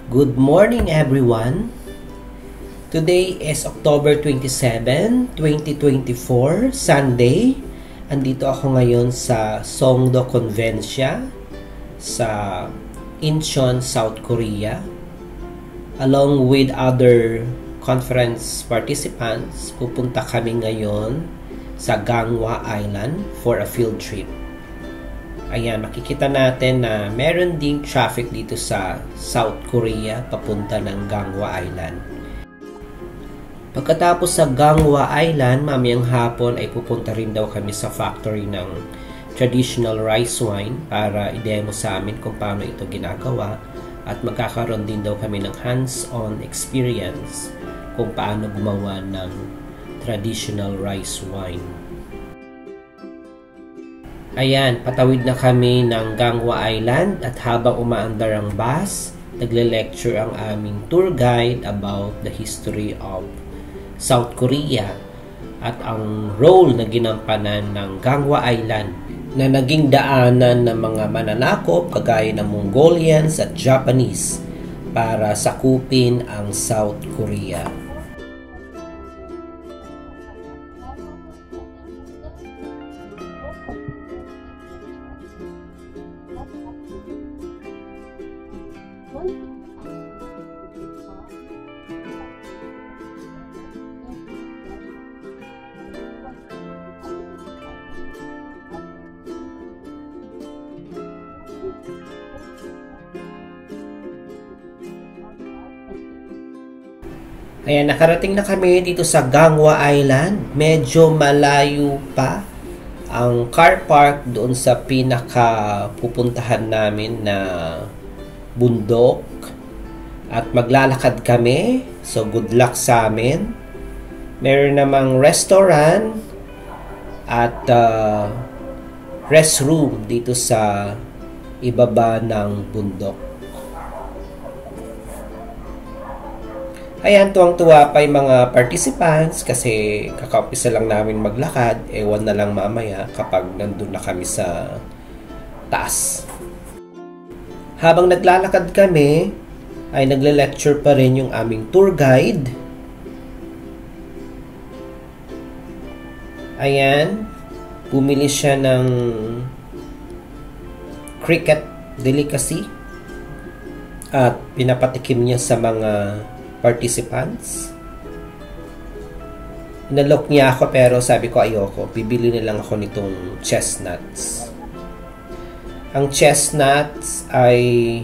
Good morning everyone! Today is October 27, 2024, Sunday. Andito ako ngayon sa Songdo Convention sa Incheon, South Korea. Along with other conference participants, pupunta kami ngayon sa Gangwon Island for a field trip. Ayan, makikita natin na meron ding traffic dito sa South Korea papunta ng Gangwon Island. Pagkatapos sa Gangwon Island, mamayang hapon ay pupunta rin daw kami sa factory ng traditional rice wine para i-demo sa amin kung paano ito ginagawa at magkakaroon din daw kami ng hands-on experience kung paano gumawa ng traditional rice wine. Ayan, patawid na kami ng Gangwon Island at habang umaandar ang bus, nagle-lecture ang aming tour guide about the history of South Korea at ang role na ginampanan ng Gangwon Island na naging daanan ng mga mananakop kagaya ng Mongolians at Japanese para sakupin ang South Korea. Ayan, nakarating na kami dito sa Gangwon Island. Medyo malayo pa ang car park doon sa pinaka pupuntahan namin na bundok. At maglalakad kami. So, good luck sa amin. Meron namang restaurant at restroom dito sa ibaba ng bundok. Ayan, tuwang-tuwa pa yung mga participants kasi kakaumpisa lang namin maglakad. Ewan na lang mamaya kapag nandun na kami sa taas. Habang naglalakad kami, ay nagle-lecture pa rin yung aming tour guide. Ayan, bumili siya ng cricket delicacy at pinapatikim niya sa mga participants. Inalok niya ako pero sabi ko ayoko. Bibili na lang ako nitong chestnuts. Ang chestnuts ay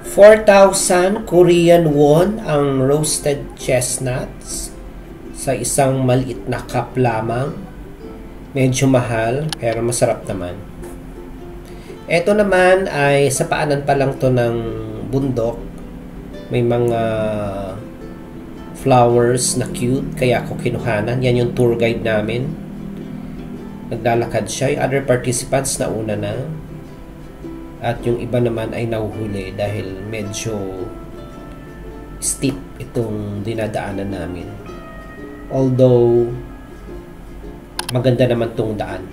4,000 Korean won ang roasted chestnuts sa isang maliit na cup lamang. Medyo mahal pero masarap naman. Ito naman ay sa paanan pa lang to ng bundok. May mga flowers na cute, kaya ako kinuhanan. Yan yung tour guide namin. Naglalakad siya. Yung other participants na una na. At yung iba naman ay nahuhuli dahil medyo steep itong dinadaanan namin. Although, maganda naman tong daan.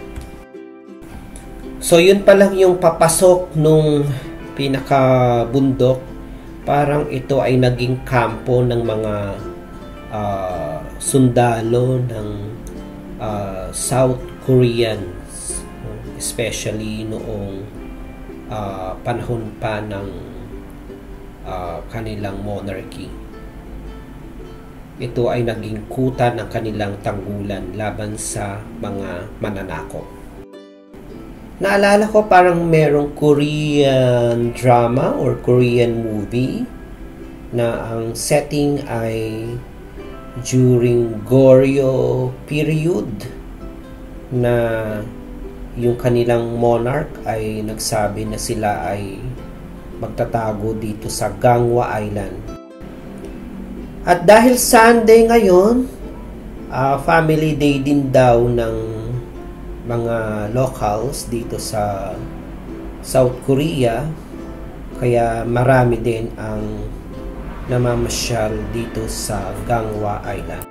So, yun pa lang yung papasok nung pinaka-bundok. Parang ito ay naging kampo ng mga sundalo ng South Koreans, especially noong panahon pa ng kanilang monarchy. Ito ay naging kuta ng kanilang tanggulan laban sa mga mananakop. Naalala ko parang merong Korean drama or Korean movie na ang setting ay during Goryeo period na yung kanilang monarch ay nagsabi na sila ay magtatago dito sa Gangwon Island. At dahil Sunday ngayon, family day din daw ng mga locals dito sa South Korea, kaya marami din ang namamasyal dito sa Gangwon Island.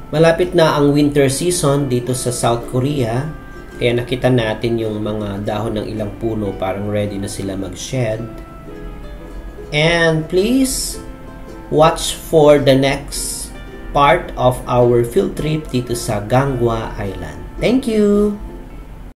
Malapit na ang winter season dito sa South Korea, kaya nakita natin yung mga dahon ng ilang puno parang ready na sila mag-shed. And please watch for the next part of our field trip dito sa Gangwa Island. Thank you!